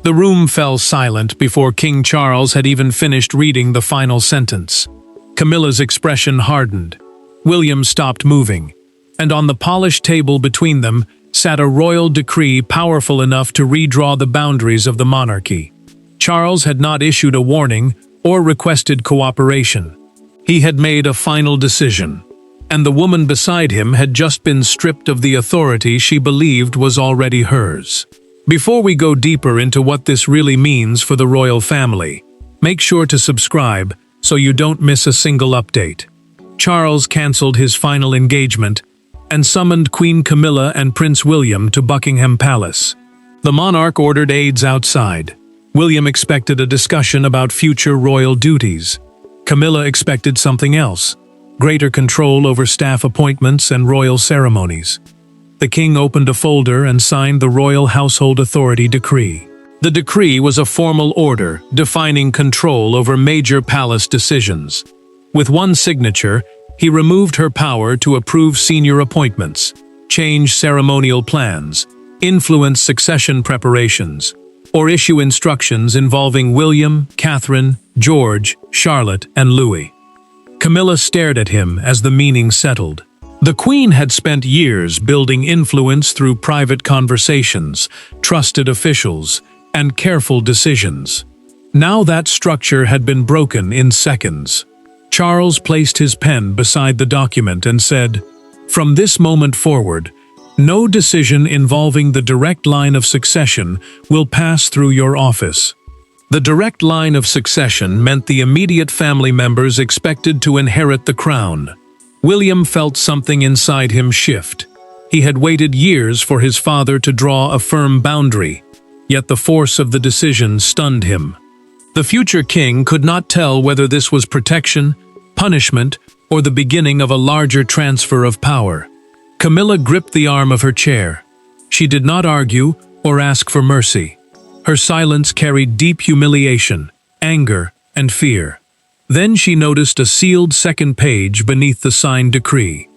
The room fell silent before King Charles had even finished reading the final sentence. Camilla's expression hardened. William stopped moving, and on the polished table between them sat a royal decree powerful enough to redraw the boundaries of the monarchy. Charles had not issued a warning or requested cooperation. He had made a final decision, and the woman beside him had just been stripped of the authority she believed was already hers. Before we go deeper into what this really means for the royal family, make sure to subscribe so you don't miss a single update. Charles cancelled his final engagement and summoned Queen Camilla and Prince William to Buckingham Palace. The monarch ordered aides outside. William expected a discussion about future royal duties. Camilla expected something else: greater control over staff appointments and royal ceremonies. The king opened a folder and signed the Royal Household Authority Decree. The decree was a formal order defining control over major palace decisions. With one signature, he removed her power to approve senior appointments, change ceremonial plans, influence succession preparations, or issue instructions involving William, Catherine, George, Charlotte, and Louis. Camilla stared at him as the meaning settled. The Queen had spent years building influence through private conversations, trusted officials, and careful decisions. Now that structure had been broken in seconds. Charles placed his pen beside the document and said, "From this moment forward, no decision involving the direct line of succession will pass through your office." The direct line of succession meant the immediate family members expected to inherit the crown. William felt something inside him shift. He had waited years for his father to draw a firm boundary, yet the force of the decision stunned him. The future king could not tell whether this was protection, punishment, or the beginning of a larger transfer of power. Camilla gripped the arm of her chair. She did not argue or ask for mercy. Her silence carried deep humiliation, anger, and fear. Then she noticed a sealed second page beneath the signed decree.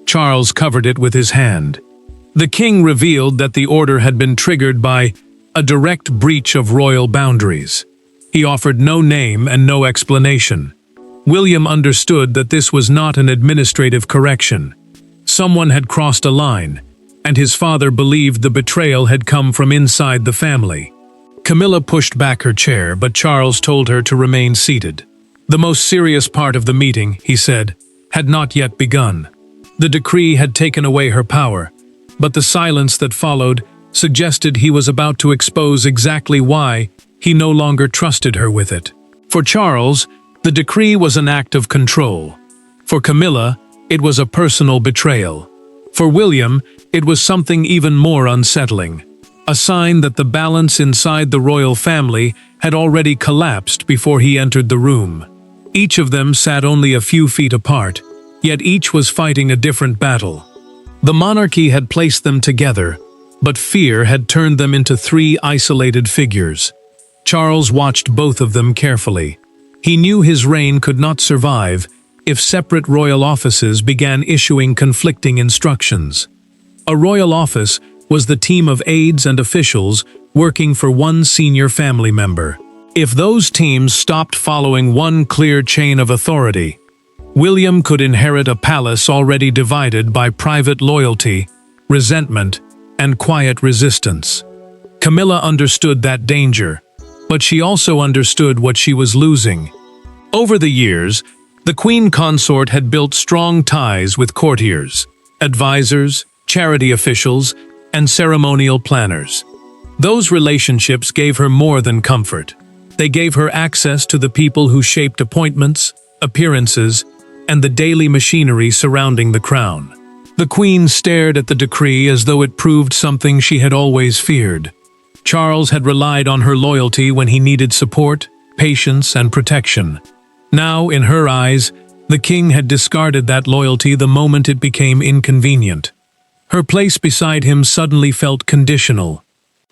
Charles covered it with his hand. The king revealed that the order had been triggered by a direct breach of royal boundaries. He offered no name and no explanation. William understood that this was not an administrative correction. Someone had crossed a line, and his father believed the betrayal had come from inside the family. Camilla pushed back her chair, but Charles told her to remain seated. The most serious part of the meeting, he said, had not yet begun. The decree had taken away her power, but the silence that followed suggested he was about to expose exactly why he no longer trusted her with it. For Charles, the decree was an act of control. For Camilla, it was a personal betrayal. For William, it was something even more unsettling, a sign that the balance inside the royal family had already collapsed before he entered the room. Each of them sat only a few feet apart, yet each was fighting a different battle. The monarchy had placed them together, but fear had turned them into three isolated figures. Charles watched both of them carefully. He knew his reign could not survive if separate royal offices began issuing conflicting instructions. A royal office was the team of aides and officials working for one senior family member. If those teams stopped following one clear chain of authority, William could inherit a palace already divided by private loyalty, resentment, and quiet resistance. Camilla understood that danger, but she also understood what she was losing. Over the years, the queen consort had built strong ties with courtiers, advisors, charity officials, and ceremonial planners. Those relationships gave her more than comfort. They gave her access to the people who shaped appointments, appearances, and the daily machinery surrounding the crown. The queen stared at the decree as though it proved something she had always feared. Charles had relied on her loyalty when he needed support, patience, and protection. Now, in her eyes, the king had discarded that loyalty the moment it became inconvenient. Her place beside him suddenly felt conditional.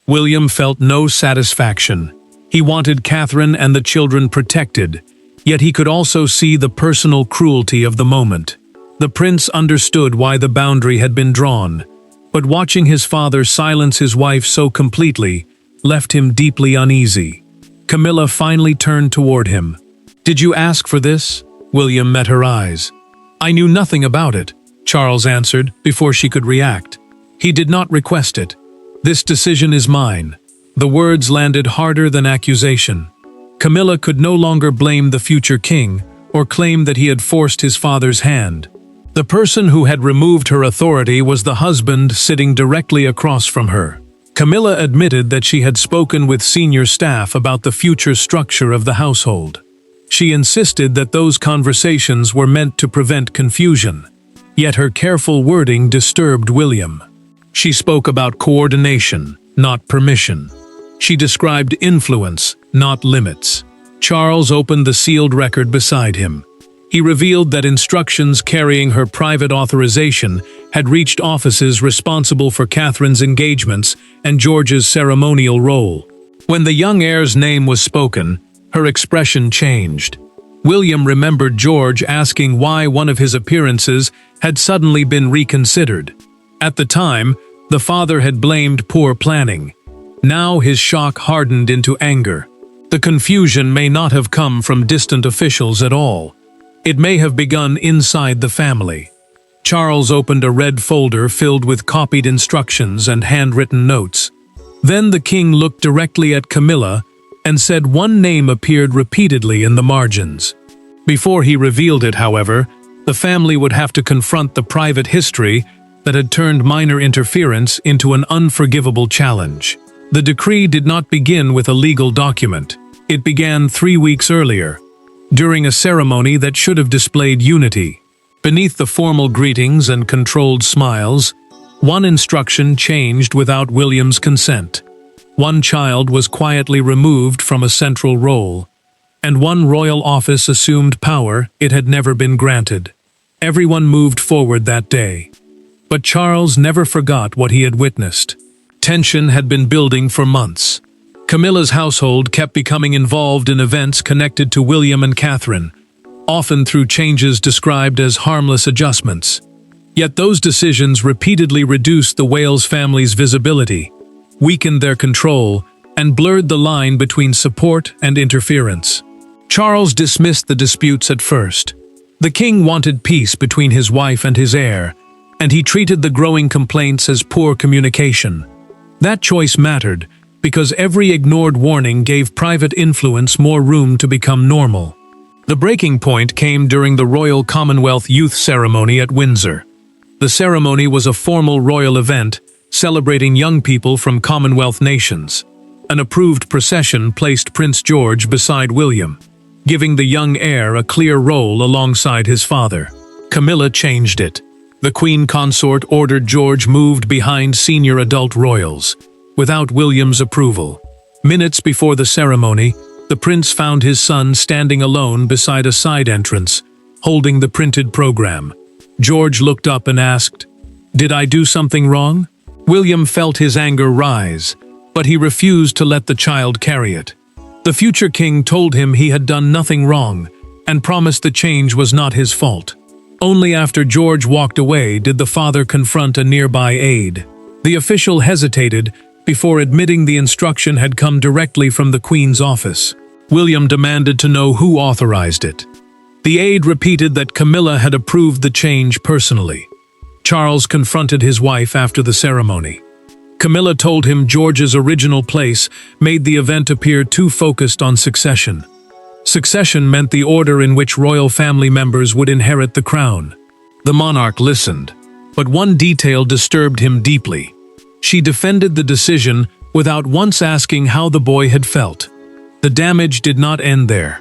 William felt no satisfaction. He wanted Catherine and the children protected, yet he could also see the personal cruelty of the moment. The prince understood why the boundary had been drawn, but watching his father silence his wife so completely left him deeply uneasy. Camilla finally turned toward him. "Did you ask for this?" William met her eyes. "I knew nothing about it," Charles answered before she could react. "He did not request it. This decision is mine." The words landed harder than accusation. Camilla could no longer blame the future king or claim that he had forced his father's hand. The person who had removed her authority was the husband sitting directly across from her. Camilla admitted that she had spoken with senior staff about the future structure of the household. She insisted that those conversations were meant to prevent confusion. Yet her careful wording disturbed William. She spoke about coordination, not permission. She described influence, not limits. Charles opened the sealed record beside him. He revealed that instructions carrying her private authorization had reached offices responsible for Catherine's engagements and George's ceremonial role. When the young heir's name was spoken, her expression changed. William remembered George asking why one of his appearances had suddenly been reconsidered. At the time, the father had blamed poor planning. Now his shock hardened into anger. The confusion may not have come from distant officials at all. It may have begun inside the family. Charles opened a red folder filled with copied instructions and handwritten notes. Then the king looked directly at Camilla and said one name appeared repeatedly in the margins. Before he revealed it, however, the family would have to confront the private history that had turned minor interference into an unforgivable challenge. The decree did not begin with a legal document. It began 3 weeks earlier, during a ceremony that should have displayed unity. Beneath the formal greetings and controlled smiles, one instruction changed without William's consent. One child was quietly removed from a central role, and one royal office assumed power it had never been granted. Everyone moved forward that day. But Charles never forgot what he had witnessed. Tension had been building for months. Camilla's household kept becoming involved in events connected to William and Catherine, often through changes described as harmless adjustments. Yet those decisions repeatedly reduced the Wales family's visibility, weakened their control, and blurred the line between support and interference. Charles dismissed the disputes at first. The king wanted peace between his wife and his heir, and he treated the growing complaints as poor communication. That choice mattered, because every ignored warning gave private influence more room to become normal. The breaking point came during the Royal Commonwealth Youth Ceremony at Windsor. The ceremony was a formal royal event celebrating young people from Commonwealth nations. An approved procession placed Prince George beside William, giving the young heir a clear role alongside his father. Camilla changed it. The Queen Consort ordered George moved behind senior adult royals, without William's approval. Minutes before the ceremony, the prince found his son standing alone beside a side entrance, holding the printed program. George looked up and asked, "Did I do something wrong?" William felt his anger rise, but he refused to let the child carry it. The future king told him he had done nothing wrong and promised the change was not his fault. Only after George walked away did the father confront a nearby aide. The official hesitated before admitting the instruction had come directly from the Queen's office. William demanded to know who authorized it. The aide repeated that Camilla had approved the change personally. Charles confronted his wife after the ceremony. Camilla told him George's original place made the event appear too focused on succession. Succession meant the order in which royal family members would inherit the crown. The monarch listened, but one detail disturbed him deeply. She defended the decision without once asking how the boy had felt. The damage did not end there.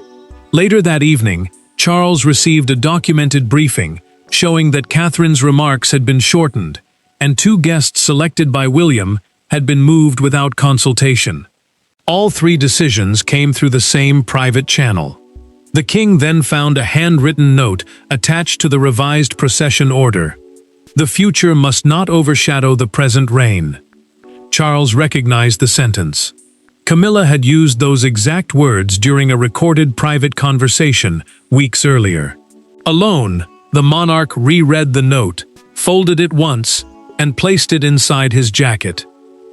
Later that evening, Charles received a documented briefing showing that Catherine's remarks had been shortened, and 2 guests selected by William had been moved without consultation. All 3 decisions came through the same private channel. The king then found a handwritten note attached to the revised procession order. The future must not overshadow the present reign. Charles recognized the sentence. Camilla had used those exact words during a recorded private conversation weeks earlier. Alone, the monarch reread the note, folded it once, and placed it inside his jacket.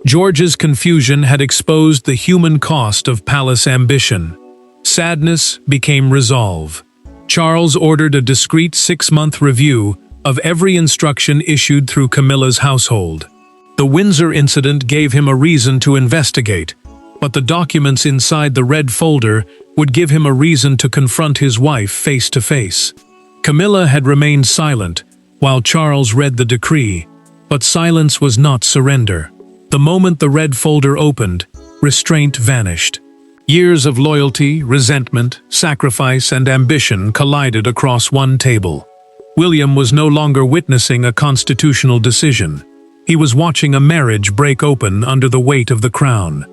George's confusion had exposed the human cost of palace ambition. Sadness became resolve. Charles ordered a discreet 6-month review of every instruction issued through Camilla's household. The Windsor incident gave him a reason to investigate, but the documents inside the red folder would give him a reason to confront his wife face to face. Camilla had remained silent while Charles read the decree, but silence was not surrender. The moment the red folder opened, restraint vanished. Years of loyalty, resentment, sacrifice, and ambition collided across one table. William was no longer witnessing a constitutional decision. He was watching a marriage break open under the weight of the crown,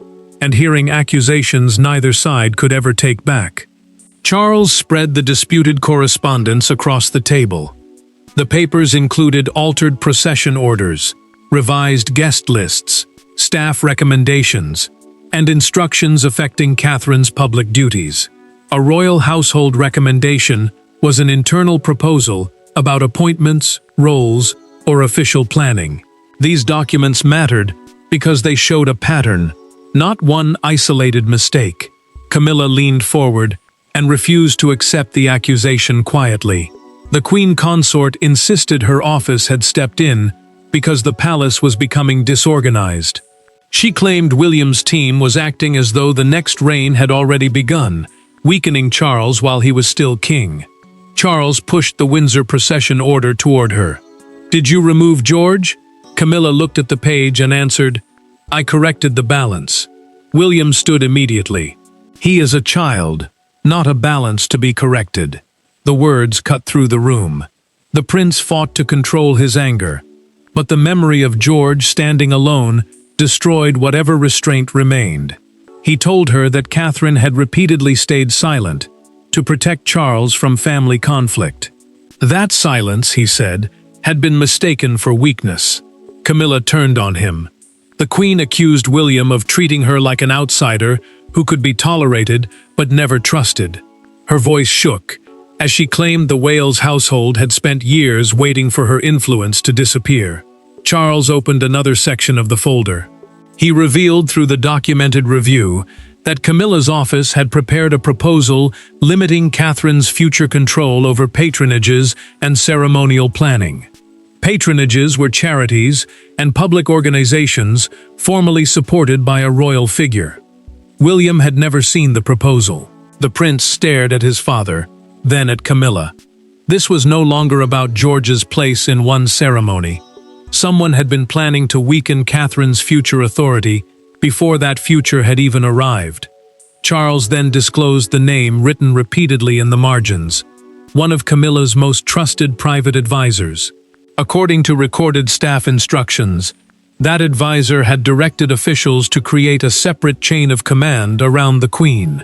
and hearing accusations neither side could ever take back. Charles spread the disputed correspondence across the table. The papers included altered procession orders, revised guest lists, staff recommendations, and instructions affecting Catherine's public duties. A royal household recommendation was an internal proposal about appointments, roles, or official planning. These documents mattered because they showed a pattern, not one isolated mistake. Camilla leaned forward and refused to accept the accusation quietly. The queen consort insisted her office had stepped in because the palace was becoming disorganized. She claimed William's team was acting as though the next reign had already begun, weakening Charles while he was still king. Charles pushed the Windsor procession order toward her. "Did you remove George?" Camilla looked at the page and answered, "I corrected the balance." William stood immediately. "He is a child, not a balance to be corrected." The words cut through the room. The prince fought to control his anger, but the memory of George standing alone destroyed whatever restraint remained. He told her that Catherine had repeatedly stayed silent to protect Charles from family conflict. That silence, he said, had been mistaken for weakness. Camilla turned on him. The queen accused William of treating her like an outsider who could be tolerated but never trusted. Her voice shook as she claimed the Wales household had spent years waiting for her influence to disappear. Charles opened another section of the folder. He revealed through the documented review that Camilla's office had prepared a proposal limiting Catherine's future control over patronages and ceremonial planning. Patronages were charities and public organizations formally supported by a royal figure. William had never seen the proposal. The prince stared at his father, then at Camilla. This was no longer about George's place in one ceremony. Someone had been planning to weaken Catherine's future authority before that future had even arrived. Charles then disclosed the name written repeatedly in the margins, one of Camilla's most trusted private advisors. According to recorded staff instructions, that advisor had directed officials to create a separate chain of command around the queen.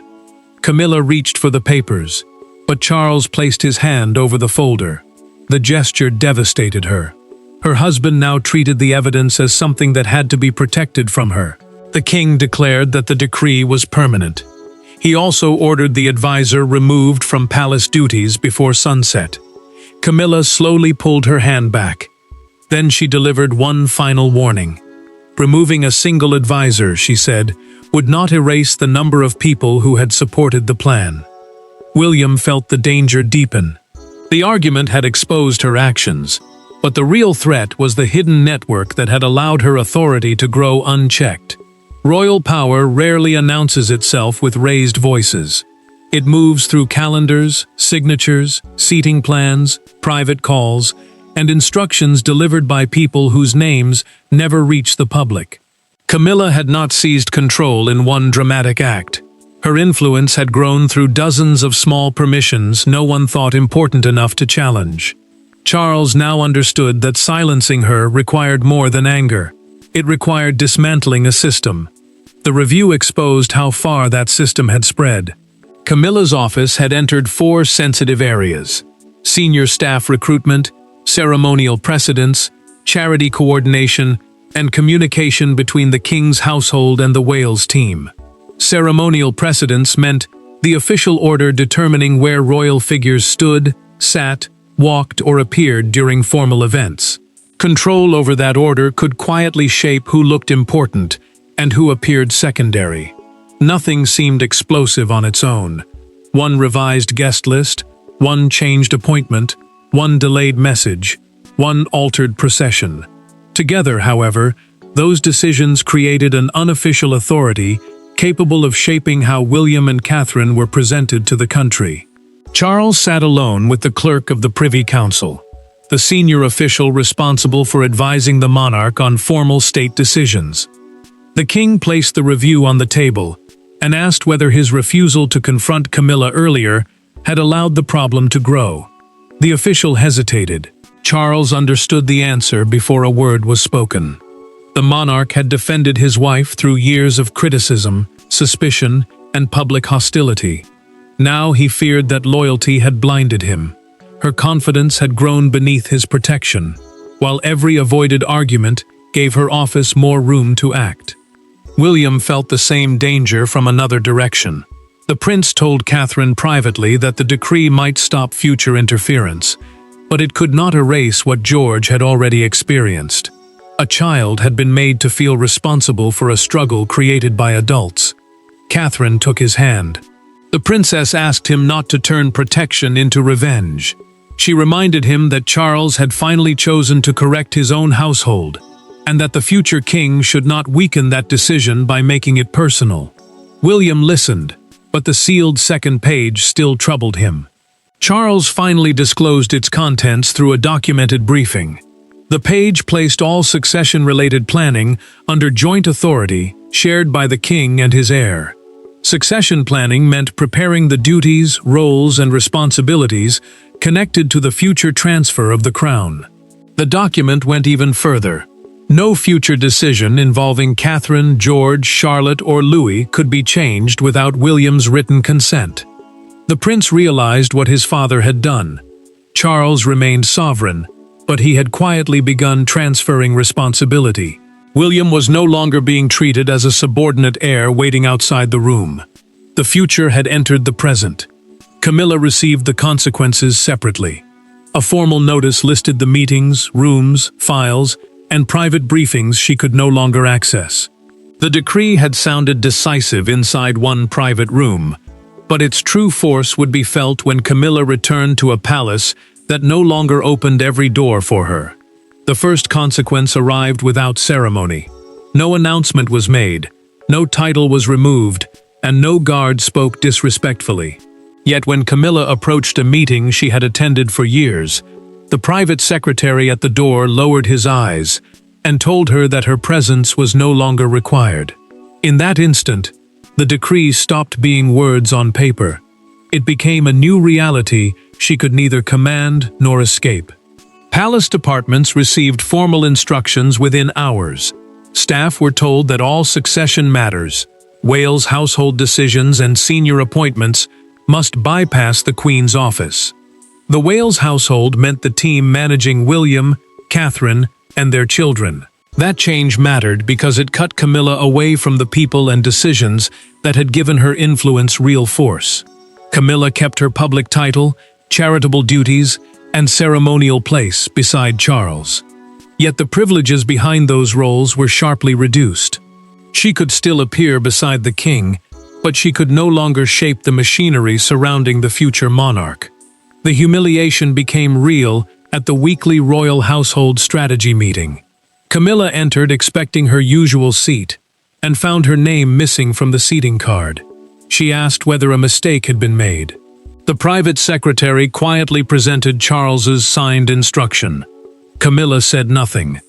Camilla reached for the papers, but Charles placed his hand over the folder. The gesture devastated her. Her husband now treated the evidence as something that had to be protected from her. The king declared that the decree was permanent. He also ordered the advisor removed from palace duties before sunset. Camilla slowly pulled her hand back. Then she delivered one final warning. Removing a single advisor, she said, would not erase the number of people who had supported the plan. William felt the danger deepen. The argument had exposed her actions, but the real threat was the hidden network that had allowed her authority to grow unchecked. Royal power rarely announces itself with raised voices. It moves through calendars, signatures, seating plans, private calls, and instructions delivered by people whose names never reach the public. Camilla had not seized control in one dramatic act. Her influence had grown through dozens of small permissions no one thought important enough to challenge. Charles now understood that silencing her required more than anger. It required dismantling a system. The review exposed how far that system had spread. Camilla's office had entered 4 sensitive areas: senior staff recruitment, ceremonial precedence, charity coordination, and communication between the king's household and the Wales team. Ceremonial precedence meant the official order determining where royal figures stood, sat, walked, or appeared during formal events. Control over that order could quietly shape who looked important and who appeared secondary. Nothing seemed explosive on its own. One revised guest list, one changed appointment, one delayed message, one altered procession. Together, however, those decisions created an unofficial authority capable of shaping how William and Catherine were presented to the country. Charles sat alone with the clerk of the Privy Council, the senior official responsible for advising the monarch on formal state decisions. The king placed the review on the table and asked whether his refusal to confront Camilla earlier had allowed the problem to grow. The official hesitated. Charles understood the answer before a word was spoken. The monarch had defended his wife through years of criticism, suspicion, and public hostility. Now he feared that loyalty had blinded him. Her confidence had grown beneath his protection, while every avoided argument gave her office more room to act. William felt the same danger from another direction. The prince told Catherine privately that the decree might stop future interference, but it could not erase what George had already experienced. A child had been made to feel responsible for a struggle created by adults. Catherine took his hand. The princess asked him not to turn protection into revenge. She reminded him that Charles had finally chosen to correct his own household, and that the future king should not weaken that decision by making it personal. William listened, but the sealed second page still troubled him. Charles finally disclosed its contents through a documented briefing. The page placed all succession-related planning under joint authority shared by the king and his heir. Succession planning meant preparing the duties, roles, and responsibilities connected to the future transfer of the crown. The document went even further. No future decision involving Catherine, George, Charlotte, or Louis could be changed without William's written consent. The prince realized what his father had done. Charles remained sovereign, but he had quietly begun transferring responsibility. William was no longer being treated as a subordinate heir waiting outside the room. The future had entered the present. Camilla received the consequences separately. A formal notice listed the meetings, rooms, files, and private briefings she could no longer access. The decree had sounded decisive inside one private room, but its true force would be felt when Camilla returned to a palace that no longer opened every door for her. The first consequence arrived without ceremony. No announcement was made, no title was removed, and no guard spoke disrespectfully. Yet when Camilla approached a meeting she had attended for years, the private secretary at the door lowered his eyes and told her that her presence was no longer required. In that instant, the decree stopped being words on paper. It became a new reality she could neither command nor escape. Palace departments received formal instructions within hours. Staff were told that all succession matters, Wales household decisions and senior appointments must bypass the Queen's office. The Wales household meant the team managing William, Catherine, and their children. That change mattered because it cut Camilla away from the people and decisions that had given her influence real force. Camilla kept her public title, charitable duties, and ceremonial place beside Charles. Yet the privileges behind those roles were sharply reduced. She could still appear beside the king, but she could no longer shape the machinery surrounding the future monarch. The humiliation became real at the weekly royal household strategy meeting. Camilla entered expecting her usual seat, and found her name missing from the seating card. She asked whether a mistake had been made. The private secretary quietly presented Charles's signed instruction. Camilla said nothing.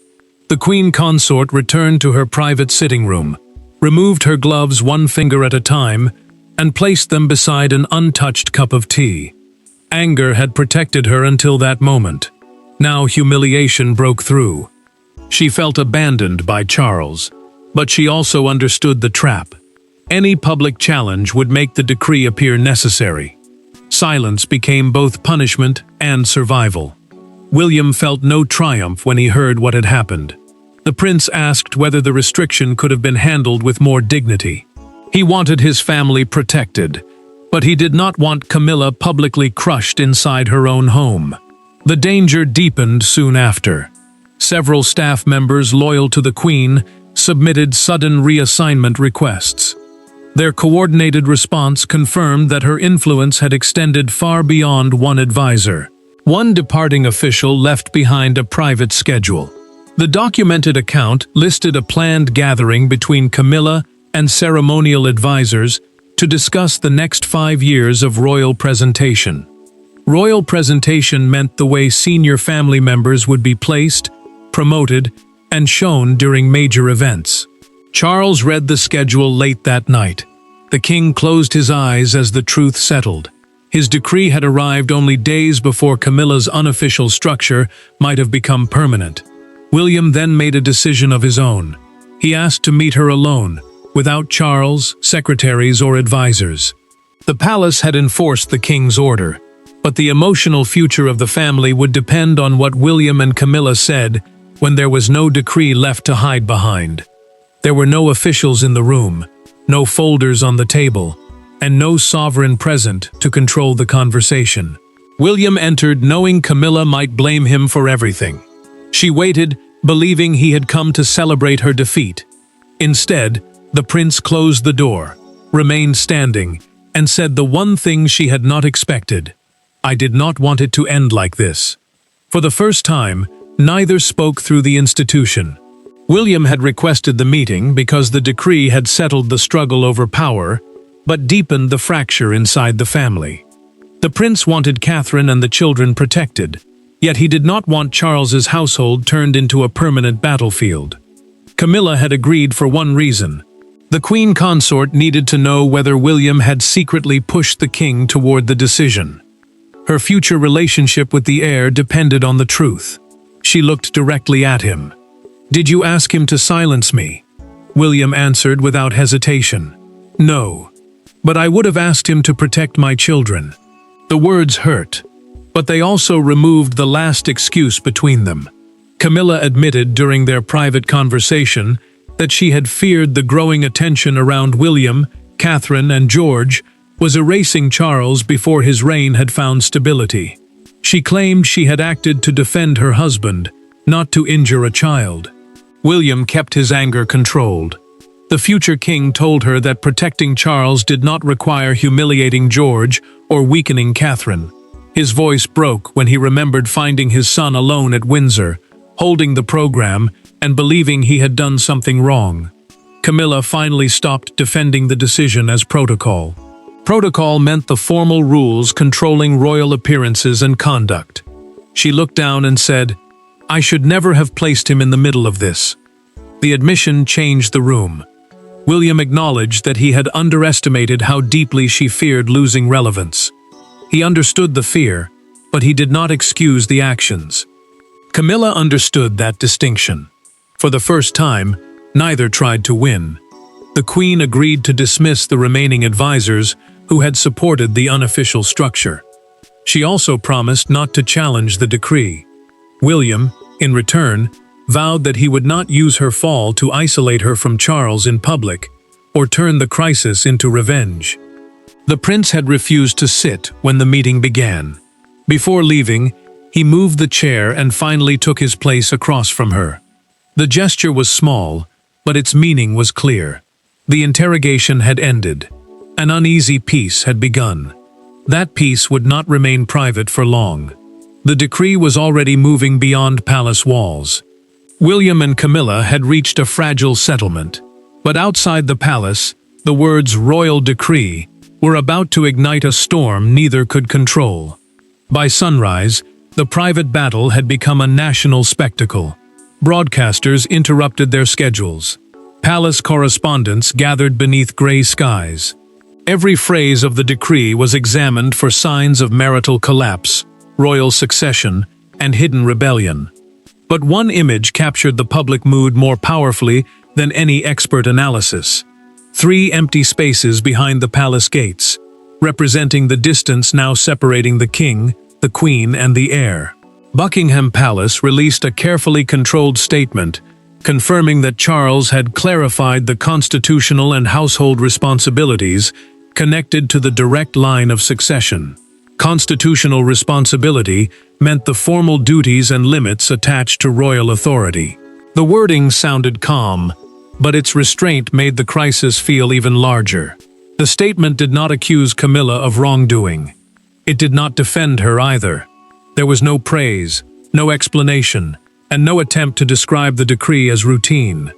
The queen consort returned to her private sitting room, removed her gloves one finger at a time, and placed them beside an untouched cup of tea. Anger had protected her until that moment. Now humiliation broke through. She felt abandoned by Charles, but she also understood the trap. Any public challenge would make the decree appear necessary. Silence became both punishment and survival. William felt no triumph when he heard what had happened. The prince asked whether the restriction could have been handled with more dignity. He wanted his family protected, but he did not want Camilla publicly crushed inside her own home. The danger deepened soon after. Several staff members loyal to the Queen submitted sudden reassignment requests. Their coordinated response confirmed that her influence had extended far beyond one advisor. One departing official left behind a private schedule. The documented account listed a planned gathering between Camilla and ceremonial advisors to discuss the next 5 years of royal presentation. Royal presentation meant the way senior family members would be placed, promoted, and shown during major events. Charles read the schedule late that night. The king closed his eyes as the truth settled. His decree had arrived only days before Camilla's unofficial structure might have become permanent. William then made a decision of his own. He asked to meet her alone, without Charles, secretaries, or advisors. The palace had enforced the king's order, but the emotional future of the family would depend on what William and Camilla said when there was no decree left to hide behind. There were no officials in the room, no folders on the table, and no sovereign present to control the conversation. William entered knowing Camilla might blame him for everything. She waited, believing he had come to celebrate her defeat. Instead, the prince closed the door, remained standing, and said the one thing she had not expected. "I did not want it to end like this." For the first time, neither spoke through the institution. William had requested the meeting because the decree had settled the struggle over power, but deepened the fracture inside the family. The prince wanted Catherine and the children protected, yet he did not want Charles's household turned into a permanent battlefield. Camilla had agreed for one reason. The queen consort needed to know whether William had secretly pushed the king toward the decision. Her future relationship with the heir depended on the truth. She looked directly at him. "Did you ask him to silence me?" William answered without hesitation. "No, but I would have asked him to protect my children." The words hurt, but they also removed the last excuse between them. Camilla admitted during their private conversation that she had feared the growing attention around William, Catherine, and George was erasing Charles before his reign had found stability. She claimed she had acted to defend her husband, not to injure a child. William kept his anger controlled. The future king told her that protecting Charles did not require humiliating George or weakening Catherine. His voice broke when he remembered finding his son alone at Windsor, holding the program and believing he had done something wrong. Camilla finally stopped defending the decision as protocol. Protocol meant the formal rules controlling royal appearances and conduct. She looked down and said, "I should never have placed him in the middle of this." The admission changed the room. William acknowledged that he had underestimated how deeply she feared losing relevance. He understood the fear, but he did not excuse the actions. Camilla understood that distinction. For the first time, neither tried to win. The queen agreed to dismiss the remaining advisors who had supported the unofficial structure. She also promised not to challenge the decree. William, in return, vowed that he would not use her fall to isolate her from Charles in public or turn the crisis into revenge. The prince had refused to sit when the meeting began. Before leaving, he moved the chair and finally took his place across from her. The gesture was small, but its meaning was clear. The interrogation had ended. An uneasy peace had begun. That peace would not remain private for long. The decree was already moving beyond palace walls. William and Camilla had reached a fragile settlement, but outside the palace, the words "royal decree" were about to ignite a storm neither could control. By sunrise, the private battle had become a national spectacle. Broadcasters interrupted their schedules. Palace correspondents gathered beneath gray skies. Every phrase of the decree was examined for signs of marital collapse, royal succession, and hidden rebellion. But one image captured the public mood more powerfully than any expert analysis. 3 empty spaces behind the palace gates, representing the distance now separating the king, the queen, and the heir. Buckingham Palace released a carefully controlled statement, confirming that Charles had clarified the constitutional and household responsibilities connected to the direct line of succession. Constitutional responsibility meant the formal duties and limits attached to royal authority. The wording sounded calm, but its restraint made the crisis feel even larger. The statement did not accuse Camilla of wrongdoing. It did not defend her either. There was no praise, no explanation, and no attempt to describe the decree as routine.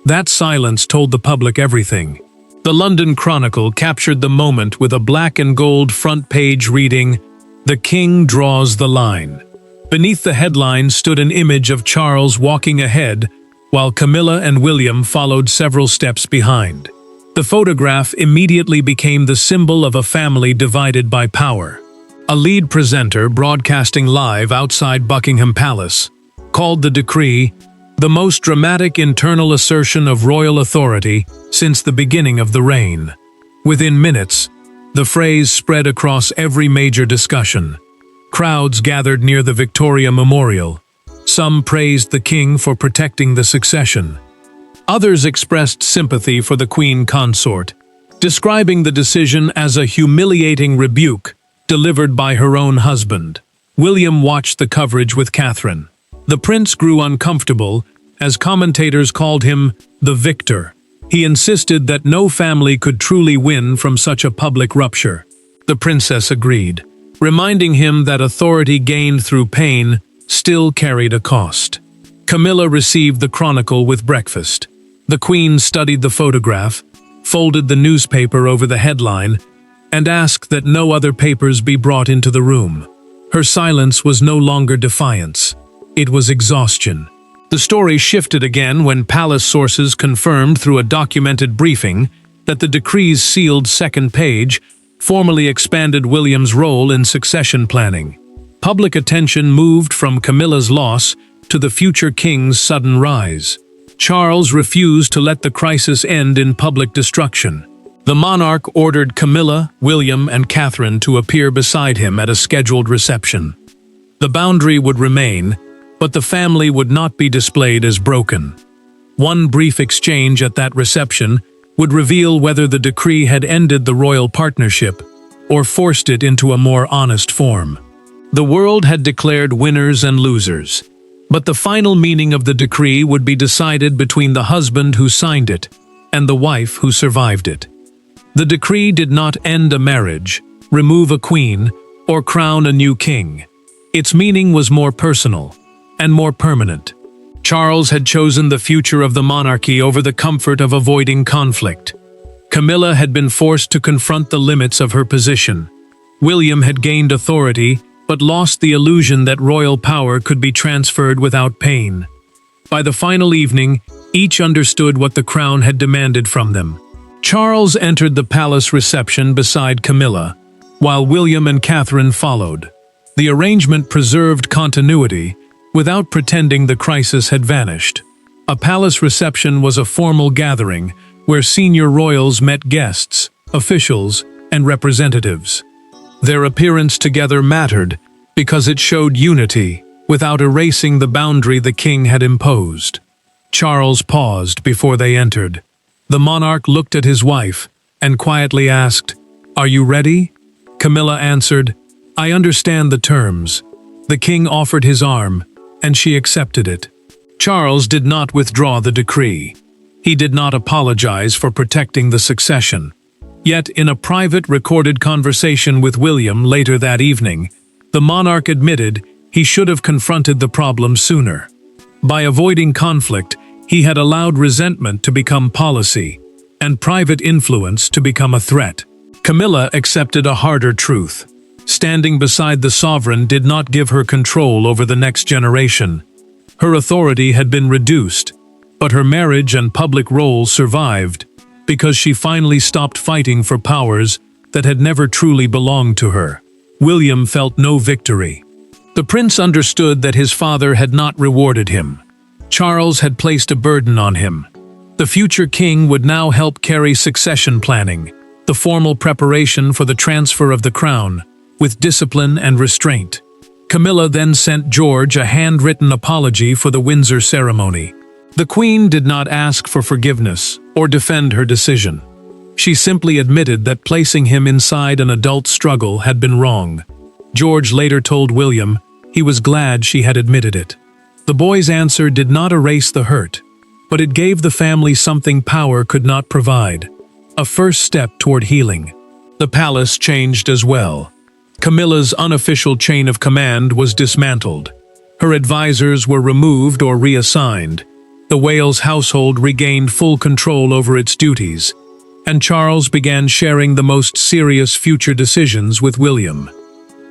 That silence told the public everything. The London Chronicle captured the moment with a black and gold front page reading, "The King draws the line." Beneath the headline stood an image of Charles walking ahead, while Camilla and William followed several steps behind. The photograph immediately became the symbol of a family divided by power. A lead presenter broadcasting live outside Buckingham Palace called the decree the most dramatic internal assertion of royal authority since the beginning of the reign. Within minutes, the phrase spread across every major discussion. Crowds gathered near the Victoria Memorial. Some praised the king for protecting the succession. Others expressed sympathy for the queen consort, describing the decision as a humiliating rebuke delivered by her own husband. William watched the coverage with Catherine. The prince grew uncomfortable as commentators called him the victor. He insisted that no family could truly win from such a public rupture. The princess agreed, reminding him that authority gained through pain still carried a cost. Camilla received the Chronicle with breakfast. The queen studied the photograph, folded the newspaper over the headline, and asked that no other papers be brought into the room. Her silence was no longer defiance. It was exhaustion. The story shifted again when palace sources confirmed through a documented briefing that the decree's sealed second page formally expanded William's role in succession planning. Public attention moved from Camilla's loss to the future king's sudden rise. Charles refused to let the crisis end in public destruction. The monarch ordered Camilla, William, and Catherine to appear beside him at a scheduled reception. The boundary would remain, but the family would not be displayed as broken. One brief exchange at that reception would reveal whether the decree had ended the royal partnership or forced it into a more honest form. The world had declared winners and losers, but the final meaning of the decree would be decided between the husband who signed it and the wife who survived it. The decree did not end a marriage, remove a queen, or crown a new king. Its meaning was more personal and more permanent. Charles had chosen the future of the monarchy over the comfort of avoiding conflict. Camilla had been forced to confront the limits of her position. William had gained authority, but lost the illusion that royal power could be transferred without pain. By the final evening, each understood what the crown had demanded from them. Charles entered the palace reception beside Camilla, while William and Catherine followed. The arrangement preserved continuity, without pretending the crisis had vanished. A palace reception was a formal gathering where senior royals met guests, officials, and representatives. Their appearance together mattered because it showed unity without erasing the boundary the king had imposed. Charles paused before they entered. The monarch looked at his wife and quietly asked, "Are you ready?" Camilla answered, "I understand the terms." The king offered his arm, and she accepted it. Charles did not withdraw the decree. He did not apologize for protecting the succession. Yet, in a private recorded conversation with William later that evening, the monarch admitted he should have confronted the problem sooner. By avoiding conflict, he had allowed resentment to become policy, and private influence to become a threat. Camilla accepted a harder truth. Standing beside the sovereign did not give her control over the next generation. Her authority had been reduced, but her marriage and public role survived because she finally stopped fighting for powers that had never truly belonged to her. William felt no victory. The prince understood that his father had not rewarded him. Charles had placed a burden on him. The future king would now help carry succession planning, the formal preparation for the transfer of the crown, with discipline and restraint. Camilla then sent George a handwritten apology for the Windsor ceremony. The Queen did not ask for forgiveness or defend her decision. She simply admitted that placing him inside an adult struggle had been wrong. George later told William He was glad she had admitted it. The boy's answer did not erase the hurt, but it gave the family something power could not provide, a first step toward healing. The palace changed as well. Camilla's unofficial chain of command was dismantled. Her advisors were removed or reassigned. The Wales household regained full control over its duties, and Charles began sharing the most serious future decisions with William.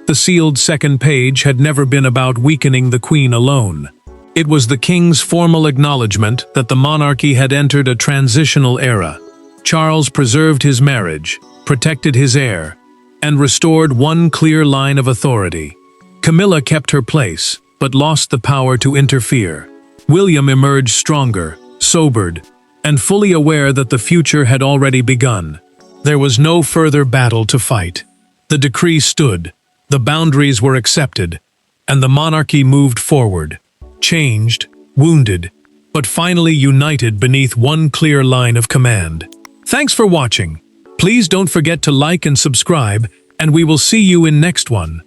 The sealed second page had never been about weakening the Queen alone. It was the king's formal acknowledgement that the monarchy had entered a transitional era. Charles preserved his marriage, protected his heir, and restored one clear line of authority. Camilla kept her place, but lost the power to interfere. William emerged stronger, sobered, and fully aware that the future had already begun. There was no further battle to fight. The decree stood, the boundaries were accepted, and the monarchy moved forward, changed, wounded, but finally united beneath one clear line of command. Thanks for watching. Please don't forget to like and subscribe, and we will see you in next one.